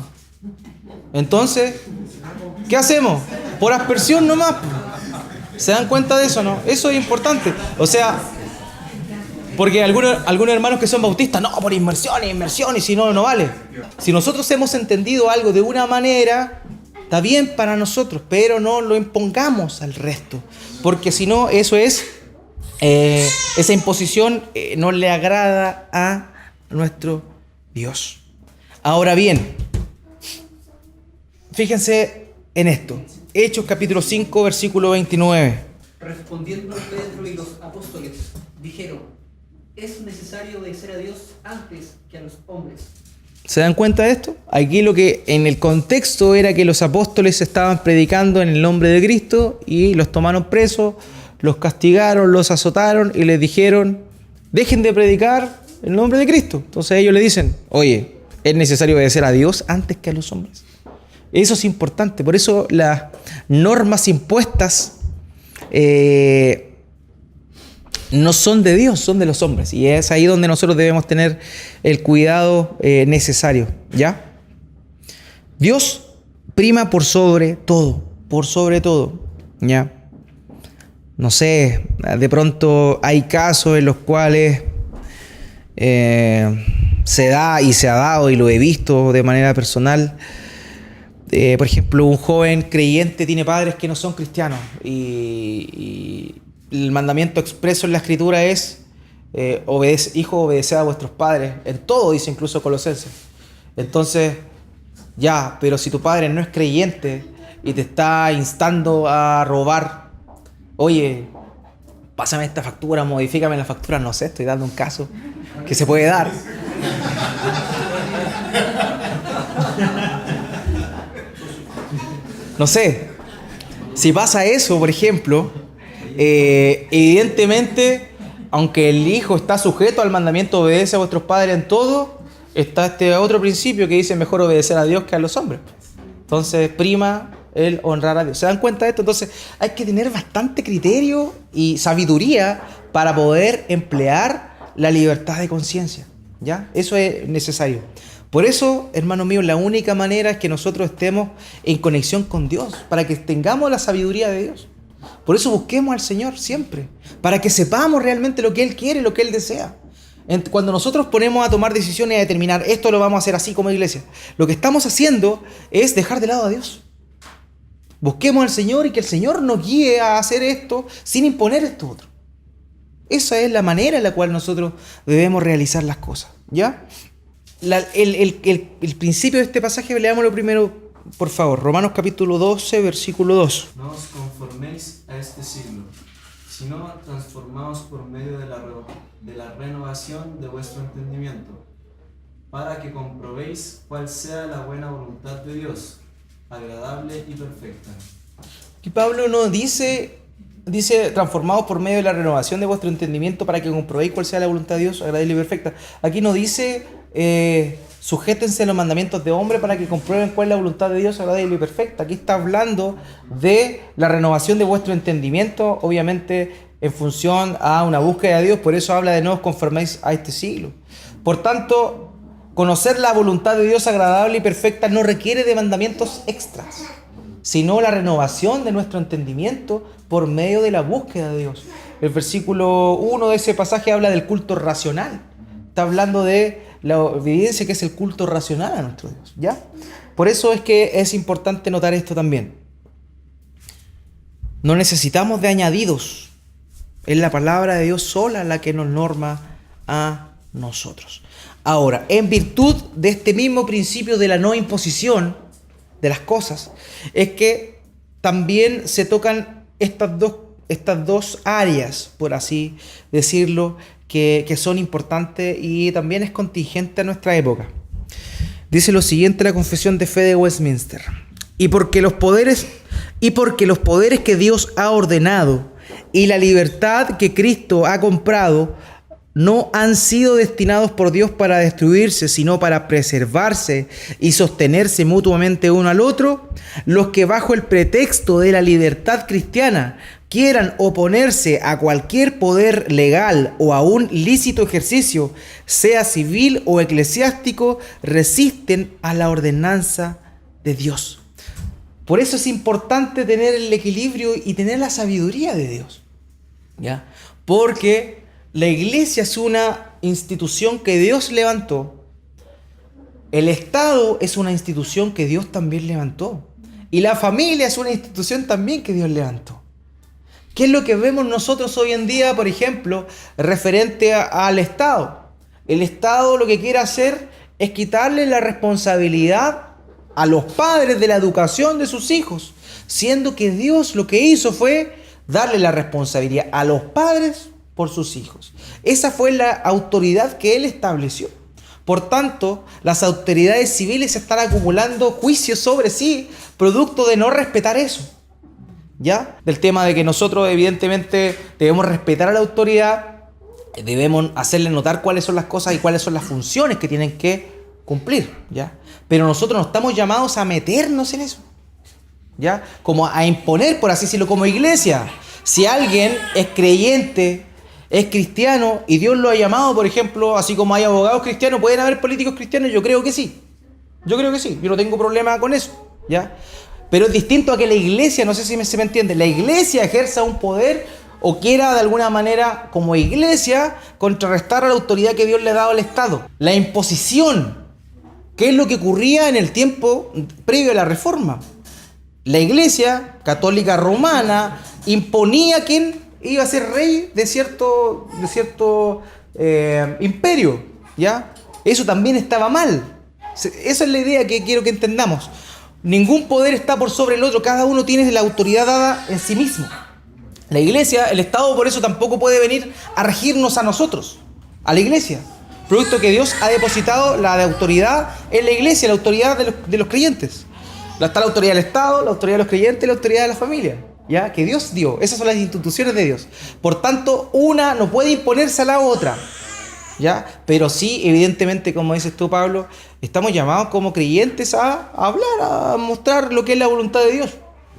Entonces, ¿qué hacemos? Por aspersión nomás. ¿Se dan cuenta de eso, no? Eso es importante. O sea, porque algunos hermanos que son bautistas, no, por inmersión, y si no, no vale. Si nosotros hemos entendido algo de una manera, está bien para nosotros, pero no lo impongamos al resto. Porque si no, eso es, esa imposición no le agrada a nuestro Dios. Ahora bien, fíjense en esto. Hechos capítulo 5, versículo 29. Respondiendo Pedro y los apóstoles, dijeron: es necesario obedecer a Dios antes que a los hombres. ¿Se dan cuenta de esto? Aquí lo que en el contexto era que los apóstoles estaban predicando en el nombre de Cristo y los tomaron presos, los castigaron, los azotaron y les dijeron: dejen de predicar en el nombre de Cristo. Entonces ellos le dicen: oye, es necesario obedecer a Dios antes que a los hombres. Eso es importante. Por eso las normas impuestas no son de Dios, son de los hombres. Y es ahí donde nosotros debemos tener el cuidado necesario, ¿ya? Dios prima por sobre todo, ¿ya? No sé, de pronto hay casos en los cuales se da y se ha dado, y lo he visto de manera personal. Por ejemplo, un joven creyente tiene padres que no son cristianos y el mandamiento expreso en la Escritura es hijo, obedeced a vuestros padres. En todo, dice incluso Colosenses. Entonces, ya, pero si tu padre no es creyente y te está instando a robar, oye, pásame esta factura, modifícame la factura, no sé, estoy dando un caso que se puede dar. No sé, si pasa eso, por ejemplo, evidentemente, aunque el hijo está sujeto al mandamiento obedece a vuestros padres en todo, está este otro principio que dice mejor obedecer a Dios que a los hombres. Entonces prima el honrar a Dios. ¿Se dan cuenta de esto? Entonces hay que tener bastante criterio y sabiduría para poder emplear la libertad de conciencia, ¿ya? Eso es necesario. Por eso, hermanos míos, la única manera es que nosotros estemos en conexión con Dios, para que tengamos la sabiduría de Dios. Por eso busquemos al Señor siempre, para que sepamos realmente lo que Él quiere, lo que Él desea. Cuando nosotros ponemos a tomar decisiones y a determinar esto lo vamos a hacer así como iglesia, lo que estamos haciendo es dejar de lado a Dios. Busquemos al Señor y que el Señor nos guíe a hacer esto sin imponer esto otro. Esa es la manera en la cual nosotros debemos realizar las cosas, ¿ya? El principio de este pasaje, leámoslo primero, por favor. Romanos capítulo 12, versículo 2. No os conforméis a este siglo, sino transformaos por medio de la renovación de vuestro entendimiento, para que comprobéis cuál sea la buena voluntad de Dios, agradable y perfecta. Aquí Pablo no dice transformados por medio de la renovación de vuestro entendimiento para que comprobéis cuál sea la voluntad de Dios, agradable y perfecta. Aquí no dice sujétense a los mandamientos de hombre para que comprueben cuál es la voluntad de Dios, agradable y perfecta. Aquí está hablando de la renovación de vuestro entendimiento, obviamente en función a una búsqueda de Dios. Por eso habla de no os conforméis a este siglo. Por tanto, conocer la voluntad de Dios agradable y perfecta no requiere de mandamientos extras. sino la renovación de nuestro entendimiento por medio de la búsqueda de Dios. El versículo 1 de ese pasaje habla del culto racional. Está hablando de la obediencia, que es el culto racional a nuestro Dios, ¿ya? Por eso es que es importante notar esto también. No necesitamos de añadidos. Es la palabra de Dios sola la que nos norma a nosotros. Ahora, en virtud de este mismo principio de la no imposición de las cosas, es que también se tocan estas dos áreas, por así decirlo, que son importantes y también es contingente a nuestra época. Dice lo siguiente la Confesión de Fe de Westminster: y porque los poderes que Dios ha ordenado y la libertad que Cristo ha comprado no han sido destinados por Dios para destruirse, sino para preservarse y sostenerse mutuamente uno al otro, los que bajo el pretexto de la libertad cristiana quieran oponerse a cualquier poder legal o a un lícito ejercicio, sea civil o eclesiástico, resisten a la ordenanza de Dios. Por eso es importante tener el equilibrio y tener la sabiduría de Dios, ¿ya? Porque la iglesia es una institución que Dios levantó. El Estado es una institución que Dios también levantó. Y la familia es una institución también que Dios levantó. ¿Qué es lo que vemos nosotros hoy en día, por ejemplo, referente al Estado? El Estado lo que quiere hacer es quitarle la responsabilidad a los padres de la educación de sus hijos, siendo que Dios lo que hizo fue darle la responsabilidad a los padres por sus hijos. Esa fue la autoridad que Él estableció. Por tanto, las autoridades civiles están acumulando juicios sobre sí, producto de no respetar eso, ¿ya? Del tema de que nosotros evidentemente debemos respetar a la autoridad, debemos hacerle notar cuáles son las cosas y cuáles son las funciones que tienen que cumplir, ¿ya? Pero nosotros no estamos llamados a meternos en eso, ¿ya? Como a imponer, por así decirlo, como iglesia. Si alguien es creyente, es cristiano y Dios lo ha llamado, por ejemplo, así como hay abogados cristianos, ¿pueden haber políticos cristianos? Yo creo que sí. Yo no tengo problema con eso, ¿ya? Pero es distinto a que la iglesia, no sé si se me entiende, la iglesia ejerza un poder o quiera de alguna manera, como iglesia, contrarrestar a la autoridad que Dios le ha dado al Estado. La imposición, ¿qué es lo que ocurría en el tiempo previo a la Reforma? La iglesia católica romana imponía quién iba a ser rey de cierto imperio, ¿ya? Eso también estaba mal. Esa es la idea que quiero que entendamos. Ningún poder está por sobre el otro, cada uno tiene la autoridad dada en sí mismo. La iglesia, el Estado por eso tampoco puede venir a regirnos a nosotros, a la iglesia. Producto que Dios ha depositado la de autoridad en la iglesia, la autoridad de los creyentes. Está la autoridad del Estado, la autoridad de los creyentes y la autoridad de la familia, ¿ya? Que Dios dio. Esas son las instituciones de Dios. Por tanto, una no puede imponerse a la otra, ¿ya? Pero sí, evidentemente, como dices tú, Pablo, estamos llamados como creyentes a hablar, a mostrar lo que es la voluntad de Dios.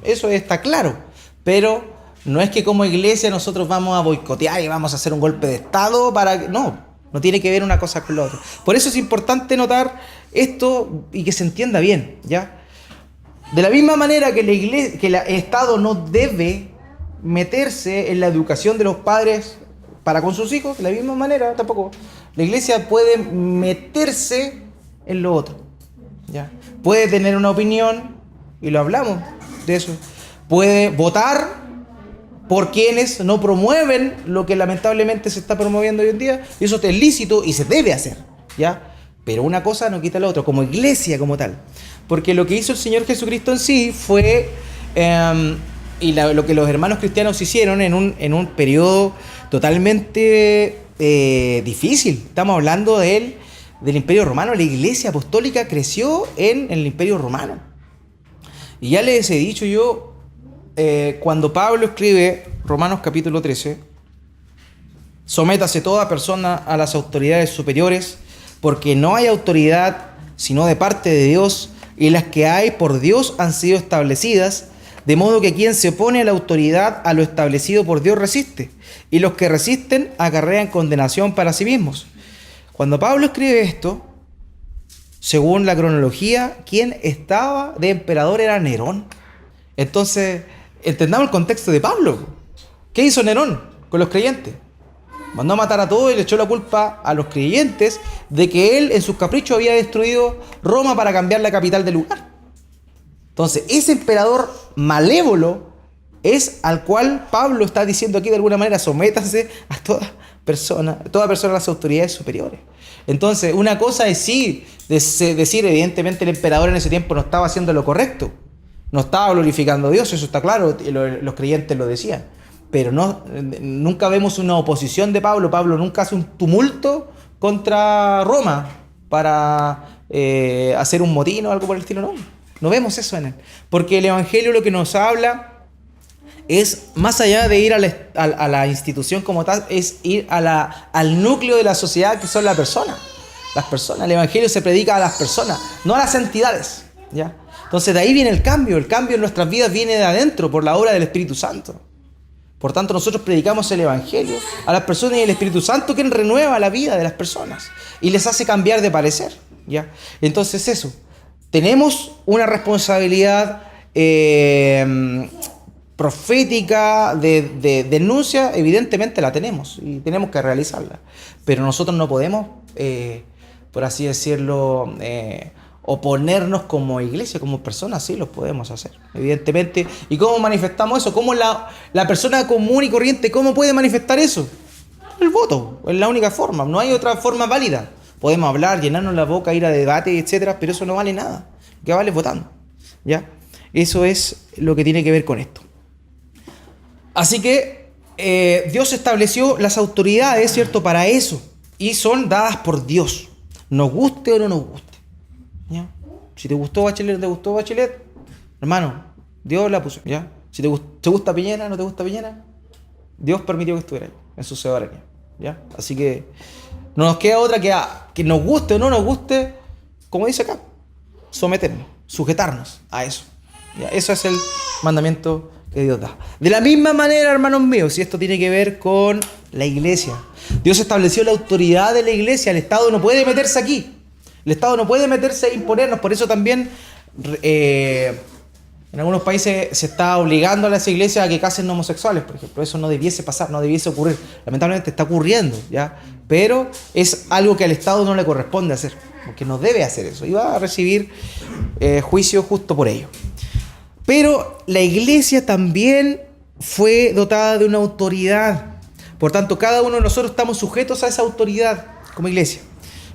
Eso está claro. Pero no es que como iglesia nosotros vamos a boicotear y vamos a hacer un golpe de Estado para... No tiene que ver una cosa con la otra. Por eso es importante notar esto y que se entienda bien, ¿ya? De la misma manera que el Estado no debe meterse en la educación de los padres para con sus hijos, de la misma manera tampoco la iglesia puede meterse en lo otro, ¿ya? Puede tener una opinión, y lo hablamos de eso, puede votar por quienes no promueven lo que lamentablemente se está promoviendo hoy en día, y eso es lícito y se debe hacer, ¿ya? Pero una cosa no quita la otra, como iglesia como tal. Porque lo que hizo el Señor Jesucristo en sí fue, lo que los hermanos cristianos hicieron en un periodo totalmente difícil. Estamos hablando del Imperio Romano. La iglesia apostólica creció en el Imperio Romano. Y ya les he dicho yo, cuando Pablo escribe Romanos capítulo 13, sométase toda persona a las autoridades superiores, porque no hay autoridad sino de parte de Dios, y las que hay por Dios han sido establecidas, de modo que quien se opone a la autoridad, a lo establecido por Dios resiste, y los que resisten acarrean condenación para sí mismos. Cuando Pablo escribe esto, según la cronología, quien estaba de emperador era Nerón. Entonces, entendamos el contexto de Pablo. ¿Qué hizo Nerón con los creyentes? Mandó a matar a todos y le echó la culpa a los creyentes de que él en sus caprichos había destruido Roma para cambiar la capital del lugar. Entonces, ese emperador malévolo es al cual Pablo está diciendo aquí de alguna manera: sométanse a toda persona a las autoridades superiores. Entonces, una cosa es sí decir, evidentemente el emperador en ese tiempo no estaba haciendo lo correcto, no estaba glorificando a Dios, eso está claro, los creyentes lo decían. Pero nunca vemos una oposición de Pablo. Pablo nunca hace un tumulto contra Roma para hacer un motín o algo por el estilo. No vemos eso en él. Porque el Evangelio lo que nos habla es, más allá de ir a la institución como tal, es ir al núcleo de la sociedad, que son las personas. Las personas. El Evangelio se predica a las personas, no a las entidades, ¿ya? Entonces de ahí viene el cambio. El cambio en nuestras vidas viene de adentro, por la obra del Espíritu Santo. Por tanto, nosotros predicamos el Evangelio a las personas y el Espíritu Santo quien renueva la vida de las personas y les hace cambiar de parecer, ¿ya? Entonces eso, tenemos una responsabilidad profética de denuncia, evidentemente la tenemos y tenemos que realizarla. Pero nosotros no podemos, por así decirlo, oponernos como iglesia, como personas. Sí, lo podemos hacer, evidentemente. ¿Y cómo manifestamos eso? ¿Cómo la persona común y corriente, cómo puede manifestar eso? El voto, es la única forma, no hay otra forma válida. Podemos hablar, llenarnos la boca, ir a debate, etcétera, pero eso no vale nada. Lo que vale es votando, ¿ya? Eso es lo que tiene que ver con esto. Así que Dios estableció las autoridades, ¿cierto?, para eso, y son dadas por Dios, nos guste o no nos guste. ¿Ya? Si te gustó Bachelet, no te gustó Bachelet, hermano, Dios la puso, ¿ya? Si te gusta Piñera, no te gusta Piñera, Dios permitió que estuviera ahí, en su soberanía, ¿ya? Así que no nos queda otra que nos guste o no nos guste, como dice acá, someternos, sujetarnos a eso, ¿ya? Eso es el mandamiento que Dios da. De la misma manera, hermanos míos, y esto tiene que ver con la iglesia, Dios estableció la autoridad de la iglesia, el Estado no puede meterse aquí. El Estado no puede meterse e imponernos. Por eso también en algunos países se está obligando a las iglesias a que casen homosexuales, por ejemplo. Eso no debiese pasar, no debiese ocurrir. Lamentablemente está ocurriendo, ¿ya? Pero es algo que al Estado no le corresponde hacer, porque no debe hacer eso. Y va a recibir juicio justo por ello. Pero la iglesia también fue dotada de una autoridad. Por tanto, cada uno de nosotros estamos sujetos a esa autoridad como iglesia.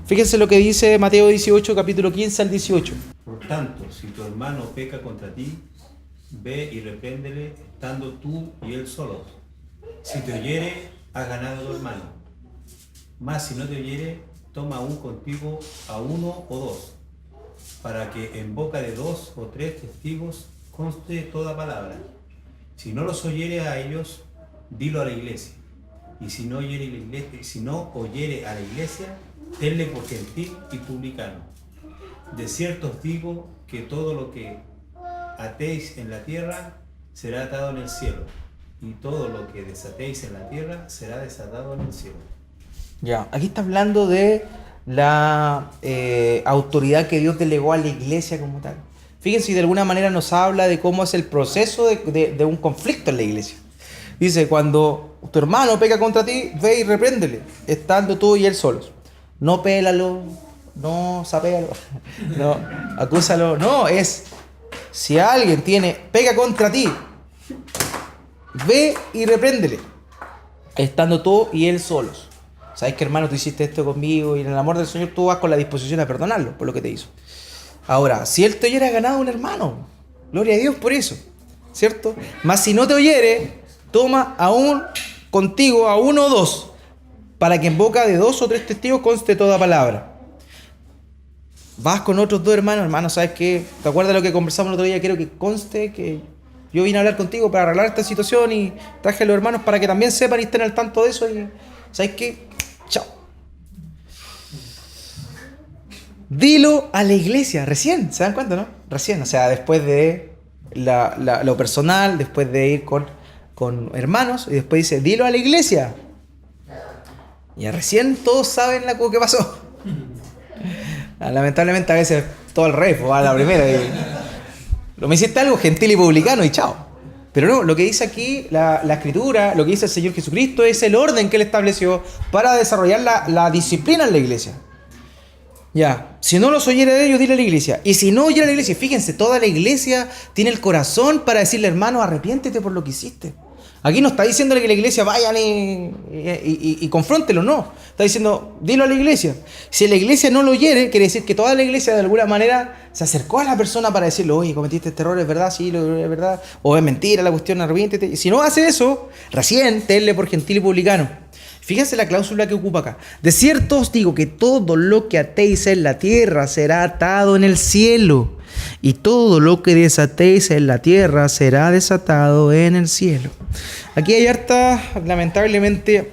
Fíjense lo que dice Mateo 18, capítulo 15 al 18. Por tanto, si tu hermano peca contra ti, ve y repréndele, estando tú y él solos. Si te oyere, has ganado a tu hermano. Mas si no te oyere, toma aún contigo a uno o dos, para que en boca de 2 o 3 testigos conste toda palabra. Si no los oyere a ellos, dilo a la iglesia. Y si no oyere a la iglesia, tenle por gentil y publicano. De cierto os digo que todo lo que atéis en la tierra será atado en el cielo, y todo lo que desatéis en la tierra será desatado en el cielo. Ya, aquí está hablando de la autoridad que Dios delegó a la iglesia como tal. Fíjense, de alguna manera nos habla de cómo es el proceso de un conflicto en la iglesia. Dice, cuando tu hermano peca contra ti, ve y repréndele, estando tú y él solos. No pélalo, no sapéalo, no acúsalo. No, es, si alguien pega contra ti, ve y repréndele, estando tú y él solos. ¿Sabes que, hermano, tú hiciste esto conmigo? Y en el amor del Señor tú vas con la disposición a perdonarlo por lo que te hizo. Ahora, si él te oyera, ganado un hermano. Gloria a Dios por eso, ¿cierto? Mas si no te oyere, toma aún contigo a uno o dos, para que en boca de 2 o 3 testigos conste toda palabra. Vas con otros 2 hermanos, hermano, ¿sabes qué? ¿Te acuerdas de lo que conversamos el otro día? Quiero que conste que yo vine a hablar contigo para arreglar esta situación y traje a los hermanos para que también sepan y estén al tanto de eso. Y ¿sabes qué? Chao. Dilo a la iglesia, recién, ¿se dan cuenta, no? Recién, o sea, después de lo personal, después de ir con hermanos, y después dice, dilo a la iglesia. Y recién todos saben lo que pasó. Lamentablemente a veces todo el rey va a la primera. Me hiciste algo gentil y publicano y chao. Pero no, lo que dice aquí la Escritura, lo que dice el Señor Jesucristo es el orden que Él estableció para desarrollar la disciplina en la iglesia. Ya, si no los oyere de ellos, dile a la iglesia. Y si no oyere a la iglesia, fíjense, toda la iglesia tiene el corazón para decirle, hermano, arrepiéntete por lo que hiciste. Aquí no está diciéndole que la iglesia vayan y confróntelo, no. Está diciendo, dilo a la iglesia. Si la iglesia no lo oyere, quiere decir que toda la iglesia de alguna manera se acercó a la persona para decirle, oye, cometiste este error, ¿es verdad? Sí, es verdad. O es mentira la cuestión, arrepiéntete. Y si no hace eso, recién tenle por gentil y publicano. Fíjense la cláusula que ocupa acá. De cierto os digo que todo lo que atéis en la tierra será atado en el cielo, y todo lo que desatéis en la tierra será desatado en el cielo. Aquí hay lamentablemente,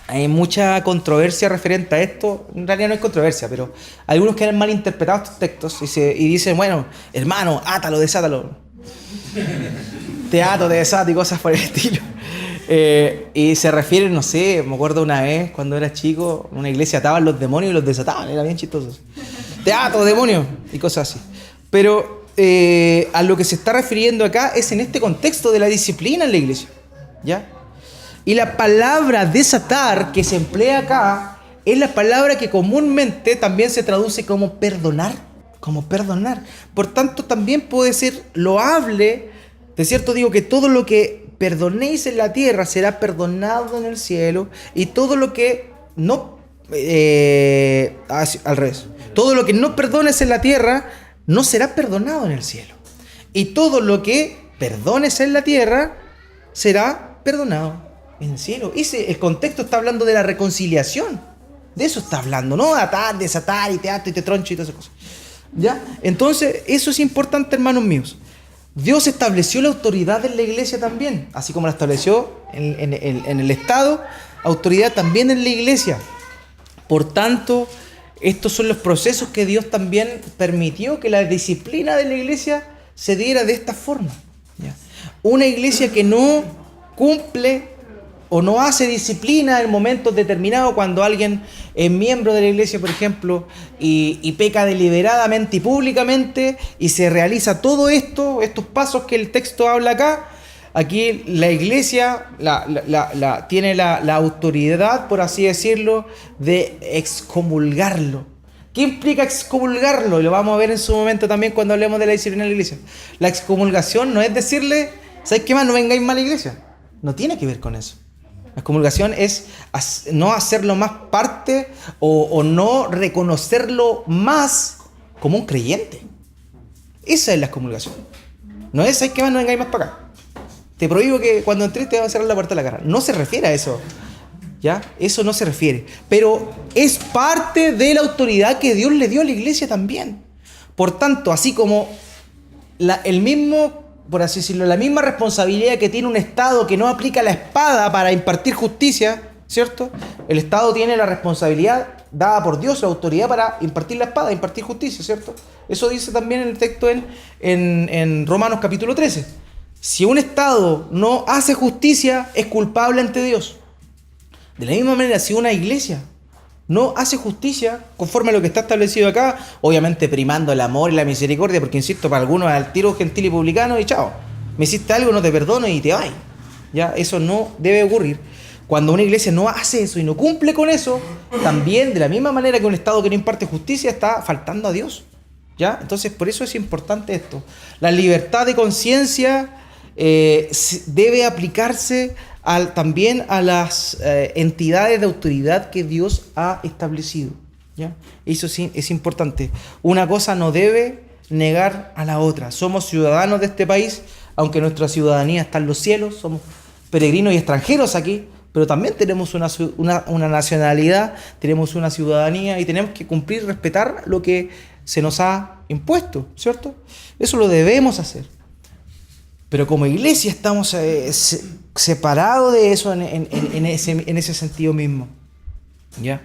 hay mucha controversia referente a esto. En realidad no hay controversia, pero hay algunos que han malinterpretado estos textos y dicen, bueno, hermano, átalo, desátalo. Te ato, te desato y cosas por el estilo. Y se refieren, no sé, me acuerdo una vez cuando era chico, en una iglesia ataban los demonios y los desataban, era bien chistoso. Te ato, demonio, y cosas así. Pero a lo que se está refiriendo acá es en este contexto de la disciplina en la iglesia, ¿ya? Y la palabra desatar que se emplea acá es la palabra que comúnmente también se traduce como perdonar, Por tanto, también puede ser loable. De cierto digo que todo lo que perdonéis en la tierra será perdonado en el cielo, y todo lo que no, al revés, todo lo que no perdones en la tierra no será perdonado en el cielo, y todo lo que perdones en la tierra será perdonado en el cielo. El contexto está hablando de la reconciliación, de eso está hablando, no atar, desatar y te ato y te troncho y todas esas cosas, ¿ya? Entonces eso es importante, hermanos míos. Dios estableció la autoridad en la iglesia también, así como la estableció en el Estado, autoridad también en la iglesia. Por tanto, estos son los procesos que Dios también permitió que la disciplina de la iglesia se diera de esta forma, ¿ya? Una iglesia que no cumple o no hace disciplina en momentos determinados, cuando alguien es miembro de la iglesia, por ejemplo, y peca deliberadamente y públicamente, y se realiza todo esto, estos pasos que el texto habla acá, aquí la iglesia tiene la autoridad, por así decirlo, de excomulgarlo. ¿Qué implica excomulgarlo? Y lo vamos a ver en su momento también cuando hablemos de la disciplina de la iglesia. La excomulgación no es decirle, ¿sabes qué más? No vengáis más a la iglesia. No tiene que ver con eso. La excomulgación es no hacerlo más parte o no reconocerlo más como un creyente. Esa es la excomulgación. No es, ¿sabes qué más? No vengáis más para acá. Te prohíbo que cuando entres te va a cerrar la puerta de la cara. No se refiere a eso, ¿ya? Eso no se refiere. Pero es parte de la autoridad que Dios le dio a la iglesia también. Por tanto, así como el mismo, por así decirlo, la misma responsabilidad que tiene un Estado que no aplica la espada para impartir justicia, ¿cierto? El Estado tiene la responsabilidad dada por Dios, la autoridad para impartir la espada, impartir justicia, ¿cierto? Eso dice también el texto en Romanos capítulo 13. Si un Estado no hace justicia, es culpable ante Dios. De la misma manera, si una iglesia no hace justicia conforme a lo que está establecido acá, obviamente primando el amor y la misericordia, porque insisto, para algunos es al tiro gentil y publicano y chao, me hiciste algo, no te perdono y te vas. Ya, eso no debe ocurrir. Cuando una iglesia no hace eso y no cumple con eso, también de la misma manera que un Estado que no imparte justicia está faltando a Dios. ¿Ya? Entonces, por eso es importante esto. La libertad de conciencia debe aplicarse también a las entidades de autoridad que Dios ha establecido, ¿ya? Eso sí es importante. Una cosa no debe negar a la otra. Somos ciudadanos de este país, aunque nuestra ciudadanía está en los cielos, somos peregrinos y extranjeros aquí, pero también tenemos una nacionalidad, tenemos una ciudadanía y tenemos que cumplir, respetar lo que se nos ha impuesto, ¿cierto? Eso lo debemos hacer. Pero como iglesia estamos separados de eso en ese sentido mismo, ¿ya?